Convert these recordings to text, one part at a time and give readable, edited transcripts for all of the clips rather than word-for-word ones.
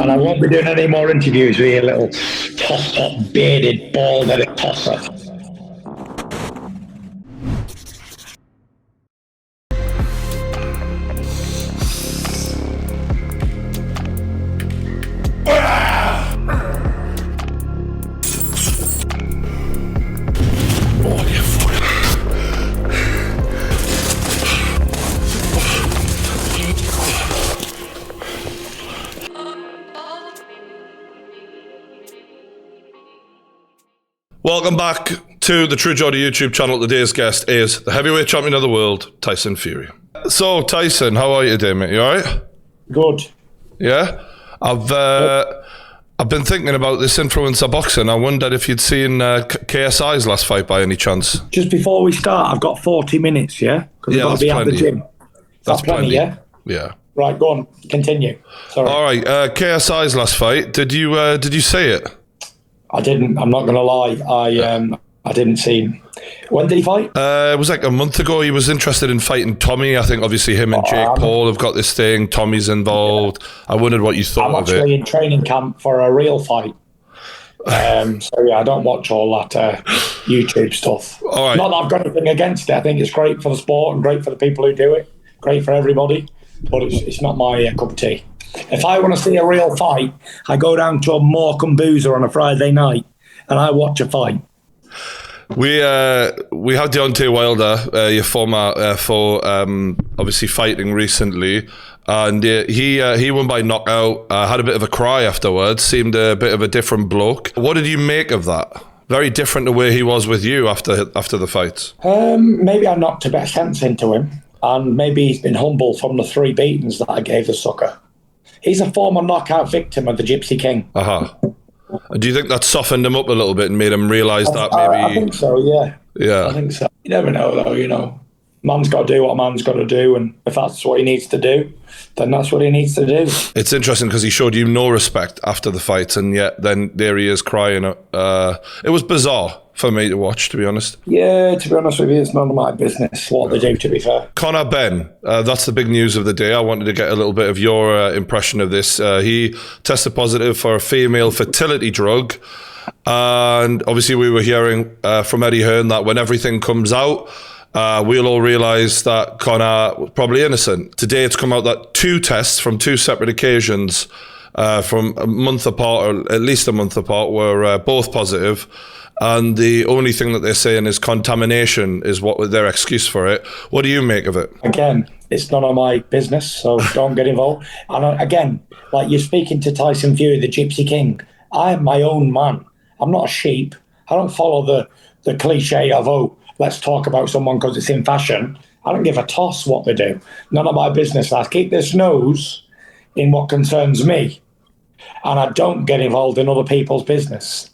And I won't be doing any more interviews with you little toss-top, bearded, bald-headed tosser. Welcome back to the True Geordie YouTube channel. Today's guest is the heavyweight champion of the world, Tyson Fury. So, Tyson, how are you today, mate? You all right? Good. Yeah? I've been thinking about this influencer boxing. I wondered if you'd seen KSI's last fight by any chance. Just before we start, I've got 40 minutes, yeah? Because I've got to be at the gym. That's plenty, yeah? Yeah. Right, go on. Continue. Sorry. All right. KSI's last fight. Did you see it? I didn't. I'm not going to lie. I didn't see him. When did he fight? It was like a month ago. He was interested in fighting Tommy. I think obviously him and Jake Paul have got this thing. Tommy's involved. Yeah. I wondered what you thought of it. I'm actually in training camp for a real fight. So yeah, I don't watch all that YouTube stuff. All right. Not that I've got anything against it. I think it's great for the sport and great for the people who do it. Great for everybody. But it's not my cup of tea. If I want to see a real fight, I go down to a Morecambe Boozer on a Friday night and I watch a fight. We had Deontay Wilder, your former for obviously fighting recently, and he won by knockout. Had a bit of a cry afterwards. Seemed a bit of a different bloke. What did you make of that? Very different the way he was with you after the fights. Maybe I knocked a bit of sense into him, and maybe he's been humble from the 3 beatings that I gave the sucker. He's a former knockout victim of the Gypsy King. Do you think that softened him up a little bit and made him realise that maybe... I think so, yeah. Yeah. I think so. You never know, though, Man's got to do what a man's got to do, and if that's what he needs to do, then that's what he needs to do. It's interesting because he showed you no respect after the fight, and yet then there he is crying. It was bizarre for me to watch, to be honest. Yeah, to be honest with you, it's none of my business what they do, to be fair. Conor Benn, that's the big news of the day. I wanted to get a little bit of your impression of this. He tested positive for a female fertility drug, and obviously we were hearing from Eddie Hearn that when everything comes out, we'll all realise that Conor was probably innocent. Today it's come out that 2 tests from 2 separate occasions from a month apart, or at least a month apart, were both positive. And the only thing that they're saying is contamination is what their excuse for it. What do you make of it? Again, it's none of my business, so don't get involved. And again, like you're speaking to Tyson Fury, the Gypsy King. I am my own man. I'm not a sheep. I don't follow the cliche of, let's talk about someone because it's in fashion. I don't give a toss what they do. None of my business. I keep this nose in what concerns me. And I don't get involved in other people's business.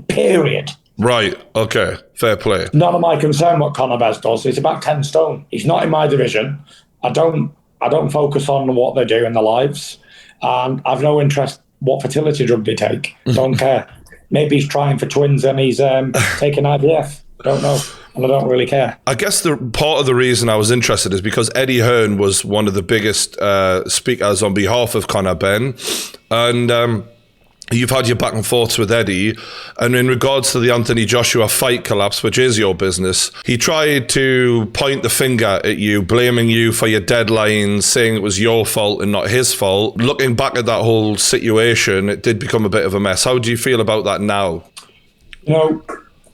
Period. Right. Okay. Fair play. None of my concern what Conor Benn does. He's about 10 stone. He's not in my division. I don't focus on what they do in their lives. And I've no interest what fertility drug they take. Don't care. Maybe he's trying for twins and he's taking IVF. Don't know. And I don't really care. I guess the part of the reason I was interested is because Eddie Hearn was one of the biggest speakers on behalf of Conor Benn. And you've had your back and forths with Eddie, and in regards to the Anthony Joshua fight collapse, which is your business, he tried to point the finger at you, blaming you for your deadlines, saying it was your fault and not his fault. Looking back at that whole situation, it did become a bit of a mess. How do you feel about that now?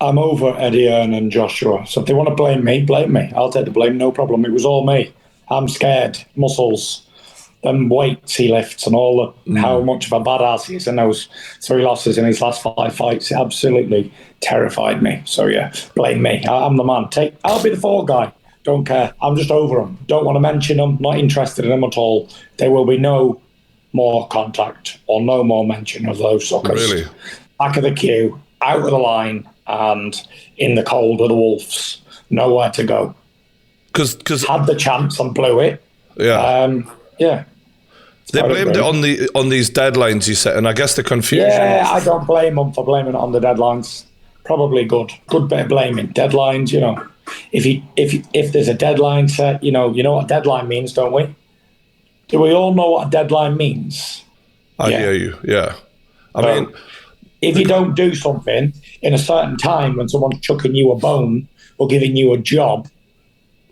I'm over Eddie Hearn and Joshua, so if they want to blame me, blame me. I'll take the blame, no problem. It was all me. I'm scared. Muscles. Them weights he lifts and all how much of a badass he is, and those 3 losses in his last 5 fights absolutely terrified me. So yeah, blame me. I'm the man. I'll be the fall guy. Don't care. I'm just over him. Don't want to mention him. Not interested in him at all. There will be no more contact or no more mention of those suckers. Really? Back of the queue, out of the line, and in the cold of the wolves. Nowhere to go. Because had the chance and blew it. Yeah. Yeah. They blamed it on these deadlines you set, and I guess the confusion. Yeah, I don't blame them for blaming it on the deadlines. Probably good bit of blaming. Deadlines, if there's a deadline set, you know what a deadline means, don't we? Do we all know what a deadline means? I Yeah. hear you. Yeah. I So, mean, if you don't do something in a certain time when someone's chucking you a bone or giving you a job,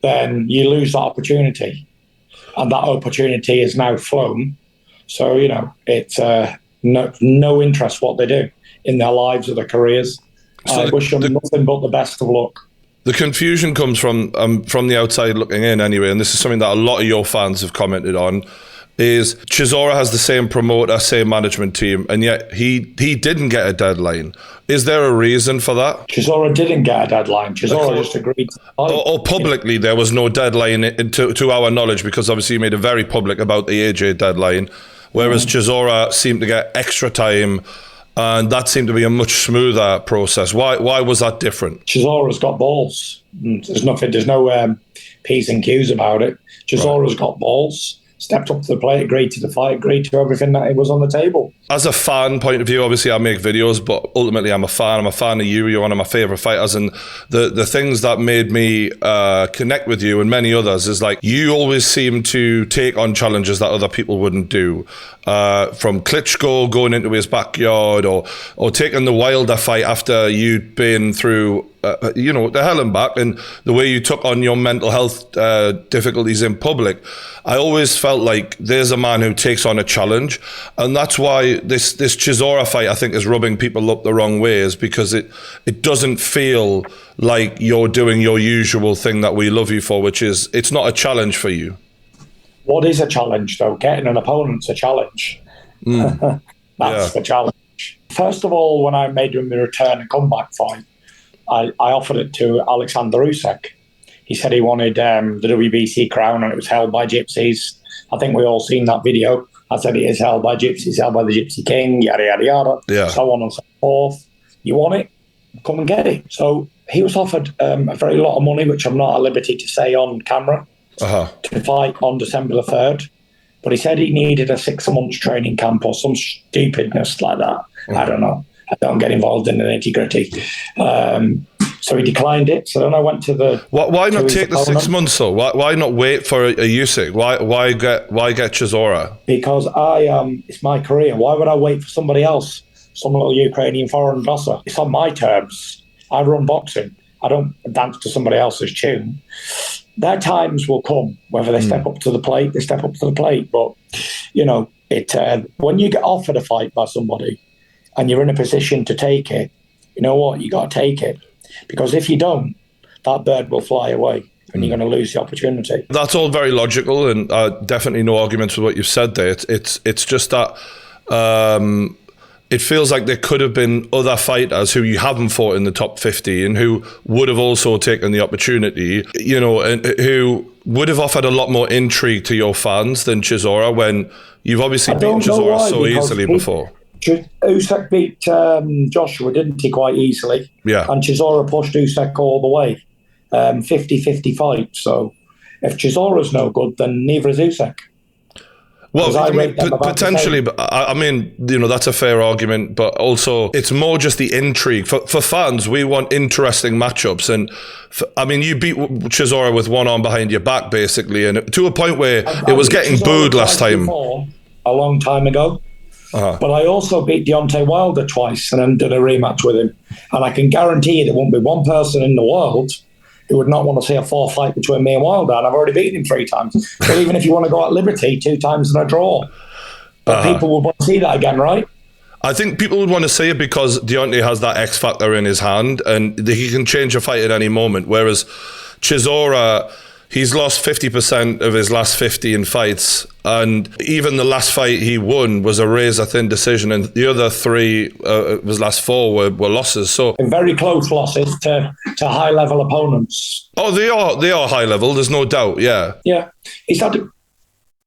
then you lose that opportunity. And that opportunity is now flown. So, it's no interest what they do in their lives or their careers. so I wish them nothing but the best of luck. the confusion comes from the outside looking in anyway, and this is something that a lot of your fans have commented on, is Chisora has the same promoter, same management team, and yet he didn't get a deadline. Is there a reason for that? Chisora didn't get a deadline. Chisora just agreed to fight. Or publicly, there was no deadline to our knowledge, because obviously you made it very public about the AJ deadline, whereas Chisora seemed to get extra time, and that seemed to be a much smoother process. Why was that different? Chisora's got balls. There's no P's and Q's about it. Chisora's got balls. Stepped up to the plate, agreed to the fight, agreed to everything that was on the table. As a fan point of view, obviously I make videos, but ultimately I'm a fan. I'm a fan of you. You're one of my favourite fighters. And the things that made me connect with you and many others is like you always seem to take on challenges that other people wouldn't do. From Klitschko going into his backyard or taking the Wilder fight after you'd been through the hell and back, and the way you took on your mental health difficulties in public. I always felt like there's a man who takes on a challenge, and that's why this Chisora fight, I think, is rubbing people up the wrong way, is because it doesn't feel like you're doing your usual thing that we love you for, which is it's not a challenge for you. What is a challenge, though? Getting an opponent's a challenge. That's the challenge. First of all, when I made him the return and comeback fight, I offered it to Alexander Usyk. He said he wanted the WBC crown, and it was held by gypsies. I think we all seen that video. I said it is held by gypsies, held by the Gypsy King, yada, yada, yada, so on and so forth. You want it? Come and get it. So he was offered a very lot of money, which I'm not at liberty to say on camera, to fight on December the 3rd. But he said he needed a 6 months training camp or some stupidness like that. I don't know. I don't get involved in the nitty-gritty. So he declined it. So then I went to the... Why not take the 6 months, though? Why not wait for a Usyk? Why get Chisora? Because it's my career. Why would I wait for somebody else? Some little Ukrainian foreign bosser. It's on my terms. I run boxing. I don't dance to somebody else's tune. Their times will come. Whether they step up to the plate, they step up to the plate. But, when you get offered a fight by somebody and you're in a position to take it, you know what? You got to take it. Because if you don't, that bird will fly away and you're going to lose the opportunity. That's all very logical, and definitely no arguments with what you've said there. It's just that it feels like there could have been other fighters who you haven't fought in the top 15 who would have also taken the opportunity, and who would have offered a lot more intrigue to your fans than Chisora, when you've obviously beaten Chisora so easily before. Usyk beat Joshua, didn't he, quite easily? Yeah. And Chisora pushed Usyk all the way. 50-50 fight. So if Chisora's no good, then neither is Usyk. Well, potentially, but I mean, that's a fair argument, but also it's more just the intrigue. For fans, we want interesting matchups. And you beat Chisora with one arm behind your back, basically, and to a point where it was getting booed last time. A long time ago. But I also beat Deontay Wilder twice and then did a rematch with him. And I can guarantee you there won't be one person in the world who would not want to see a 4 fight between me and Wilder. And I've already beaten him 3 times. So even if you want to go at liberty, 2 times in a draw. But people would want to see that again, right? I think people would want to see it because Deontay has that X factor in his hand and he can change a fight at any moment. Whereas Chisora, he's lost 50% of his last 15 fights, and even the last fight he won was a razor-thin decision, and the other 3, his last 4 were losses. So, and very close losses to high-level opponents. Oh, they are high-level. There's no doubt. Yeah. Yeah, he's had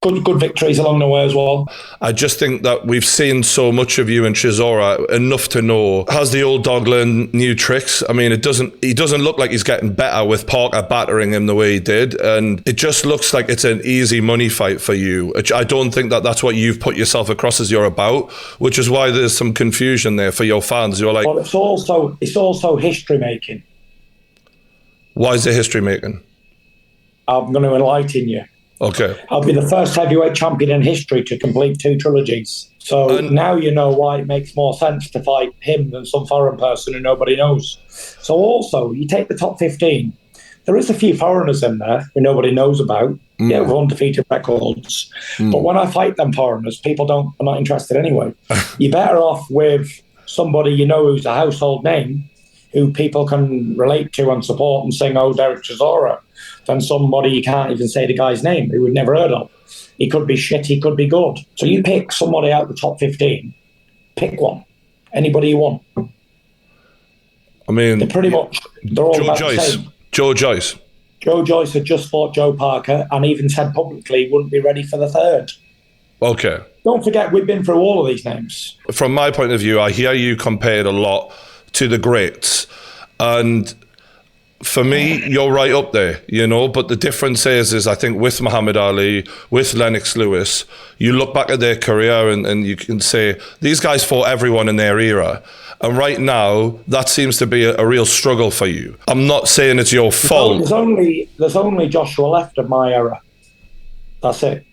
good victories along the way as well. I just think that we've seen so much of you in Chisora, enough to know, has the old dog learned new tricks? I mean, he doesn't look like he's getting better with Parker battering him the way he did, and it just looks like it's an easy money fight for you. I don't think that that's what you've put yourself across as you're about, which is why there's some confusion there for your fans. You're like, well, it's also history making. Why is it history making? I'm going to enlighten you. Okay. I'll be the first heavyweight champion in history to complete 2 trilogies. So now you know why it makes more sense to fight him than some foreign person who nobody knows. So also, you take the top 15. There is a few foreigners in there who nobody knows about. Yeah, with undefeated records. But when I fight them foreigners, people are not interested anyway. You're better off with somebody you know who's a household name, who people can relate to and support and sing, oh, Derek Chisora, than somebody you can't even say the guy's name, who we've never heard of. He could be shit, he could be good. So you pick somebody out the top 15, pick one. Anybody you want. I mean, they're all Joe about Joyce. the same. Joe Joyce. Joe Joyce had just fought Joe Parker and even said publicly he wouldn't be ready for the 3rd. Okay. Don't forget, we've been through all of these names. From my point of view, I hear you compared a lot to the greats. And for me, you're right up there, but the difference is I think with Muhammad Ali, with Lennox Lewis, you look back at their career and you can say, these guys fought everyone in their era. And right now, that seems to be a real struggle for you. I'm not saying it's your fault. There's only Joshua left of my era. That's it.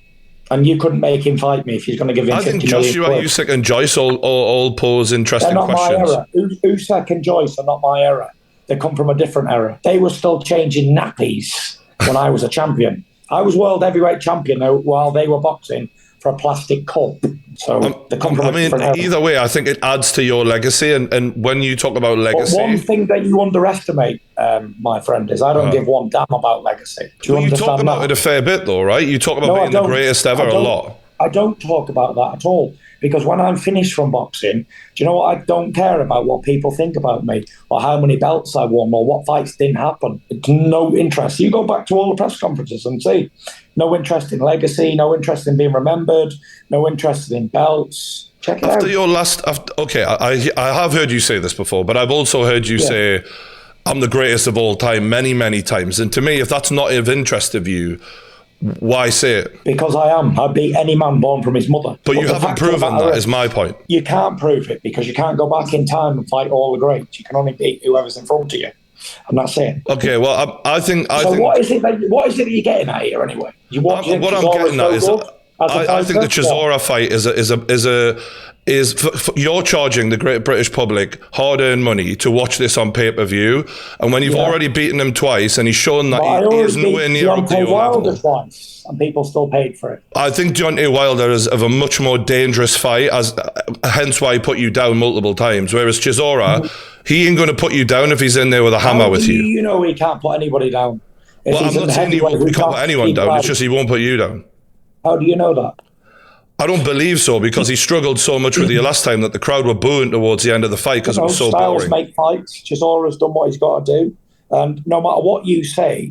And you couldn't make him fight me if he's going to give him 50 million. I think Joshua, Usyk and Joyce all pose interesting They're not questions. my era. Usyk and Joyce are not my era. They come from a different era. They were still changing nappies when I was a champion. I was world heavyweight champion while they were boxing for a plastic cup. So they come from a different era. Either way, I think it adds to your legacy. And when you talk about legacy... But one thing that you underestimate, my friend, is I don't give one damn about legacy. Do you understand talk about that? it a fair bit, though, right? You talk about being the greatest ever a lot. I don't talk about that at all. Because when I'm finished from boxing, do you know what? I don't care about what people think about me or how many belts I won or what fights didn't happen. It's no interest. You go back to all the press conferences and see. No interest in legacy, no interest in being remembered, no interest in belts. Check it out. After your last... I have heard you say this before, but I've also heard you say, I'm the greatest of all time, many, many times. And to me, if that's not of interest of you, why say it? Because I am. I beat any man born from his mother. But you haven't proven that, is my point. You can't prove it because you can't go back in time and fight all the greats. You can only beat whoever's in front of you. I'm not saying. Okay, well, I think... What is it that you're getting at here anyway? What I'm getting at is... I think the Chisora fight is you're charging the great British public hard-earned money to watch this on pay-per-view, and when you've already beaten him twice and he's shown that he is nowhere near up to your level. Twice, and people still paid for it. I think Deontay Wilder is of a much more dangerous fight, hence why he put you down multiple times, whereas Chisora, he ain't going to put you down if he's in there with a hammer with you. You know he can't put anybody down. Well, I'm not saying he can't put anyone down, it's just he won't put you down. How do you know that? I don't believe so, because he struggled so much with you last time that the crowd were booing towards the end of the fight because it was so boring. Styles make fights. Chisora's done what he's got to do. And no matter what you say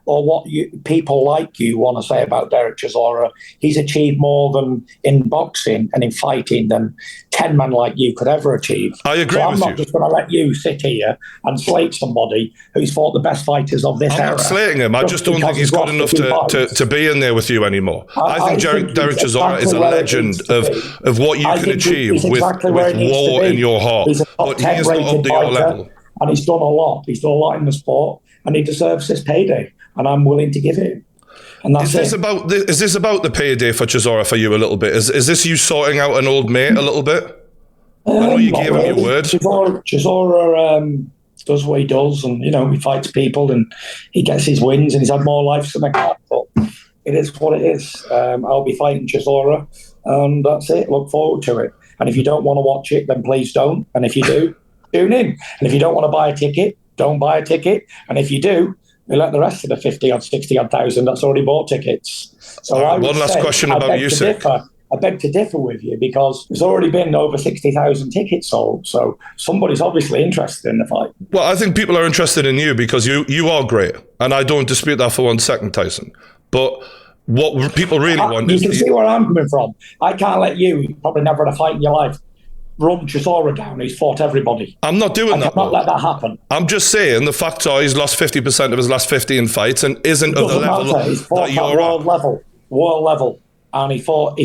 or what people like you want to say about Derek Chisora, he's achieved more than in boxing and in fighting than 10 men like you could ever achieve. I agree with you. I'm not just going to let you sit here and slate somebody who's fought the best fighters of this era. I'm not slating him. I just don't think he's good enough to be in there with you anymore. I think Derek Chisora is a legend of what you can achieve with war in your heart. But he is not up to your level. And he's done a lot. He's done a lot in the sport, and he deserves this payday. And I'm willing to give it. And that's is this about the payday for Chisora for you a little bit? Is this you sorting out an old mate a little bit? I know you gave him your word. Chisora does what he does, and he fights people, and he gets his wins, and he's had more lives than I can. But it is what it is. I'll be fighting Chisora, and that's it. Look forward to it. And if you don't want to watch it, then please don't. And if you do, tune in. And if you don't want to buy a ticket, don't buy a ticket. And if you do, we let the rest of the 50 or 60 odd thousand that's already bought tickets. So one last question about Usyk. I beg to differ with you because there's already been over 60,000 tickets sold. So somebody's obviously interested in the fight. Well, I think people are interested in you because you are great. And I don't dispute that for 1 second, Tyson. But what people really want is... You can see where I'm coming from. I can't let you probably never had a fight in your life, run Chisora down. He's fought everybody. I'm not doing that. I cannot let that happen. I'm just saying the facts are he's lost 50% of his last 15 fights and isn't of the level that you're at. World level. And he fought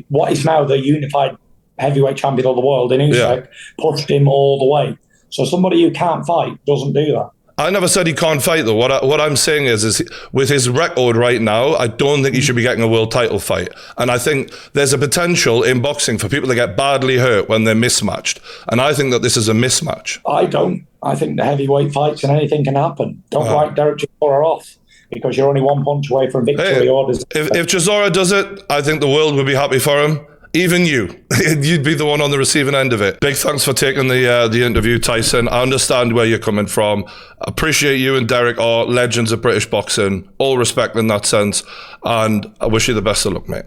what is now the unified heavyweight champion of the world in Usyk, pushed him all the way. So somebody who can't fight doesn't do that. I never said he can't fight, though. What I'm saying is with his record right now, I don't think he should be getting a world title fight. And I think there's a potential in boxing for people to get badly hurt when they're mismatched. And I think that this is a mismatch. I don't. I think the heavyweight fights and anything can happen. Don't write Derek Chisora off because you're only one punch away from victory. Hey, if Chisora does it, I think the world would be happy for him. Even you. You'd be the one on the receiving end of it. Big thanks for taking the interview, Tyson. I understand where you're coming from. Appreciate you and Derek are legends of British boxing. All respect in that sense. And I wish you the best of luck, mate.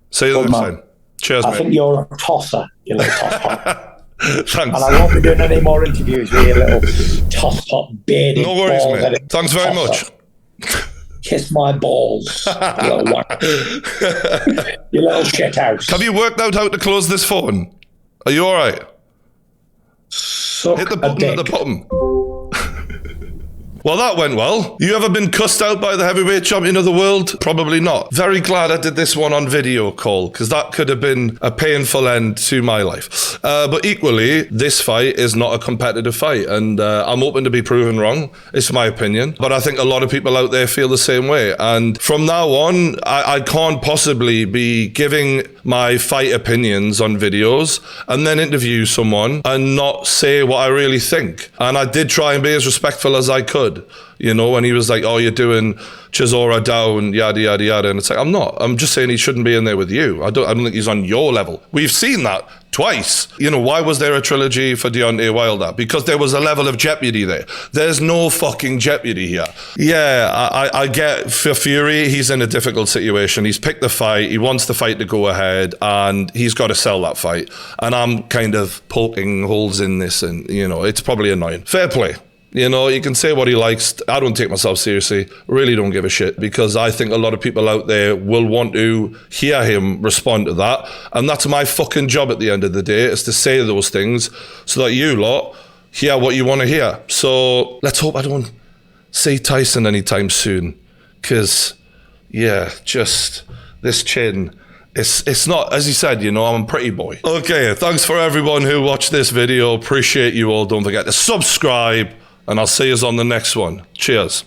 See you next time. Cheers, mate. I think you're a tosser, you little toss-pot. Thanks. And I won't be doing any more interviews with you little toss-pot bearded. No worries, mate. Thanks very much. Kiss my balls, you little wank. You little shit house. Have you worked out how to close this phone? Are you all right? Suck Hit the button at the bottom. Well, that went well. You ever been cussed out by the heavyweight champion of the world? Probably not. Very glad I did this one on video call, because that could have been a painful end to my life. But equally, this fight is not a competitive fight, and I'm open to be proven wrong. It's my opinion. But I think a lot of people out there feel the same way. And from now on, I can't possibly be giving my fight opinions on videos and then interview someone and not say what I really think. And I did try and be as respectful as I could. You know, when he was like, oh, you're doing Chisora down, yada, yada, yada. And it's like, I'm not. I'm just saying he shouldn't be in there with you. I don't think he's on your level. We've seen that twice. You know, why was there a trilogy for Deontay Wilder? Because there was a level of jeopardy there. There's no fucking jeopardy here. Yeah, I get for Fury, he's in a difficult situation. He's picked the fight. He wants the fight to go ahead and he's got to sell that fight. And I'm kind of poking holes in this and, you know, it's probably annoying. Fair play. You know, you can say what he likes. I don't take myself seriously. Really don't give a shit because I think a lot of people out there will want to hear him respond to that. And that's my fucking job at the end of the day, is to say those things so that you lot hear what you want to hear. So let's hope I don't see Tyson anytime soon. Because, yeah, just this chin. It's not, as he said, you know, I'm a pretty boy. Okay, thanks for everyone who watched this video. Appreciate you all. Don't forget to subscribe. And I'll see you on the next one. Cheers.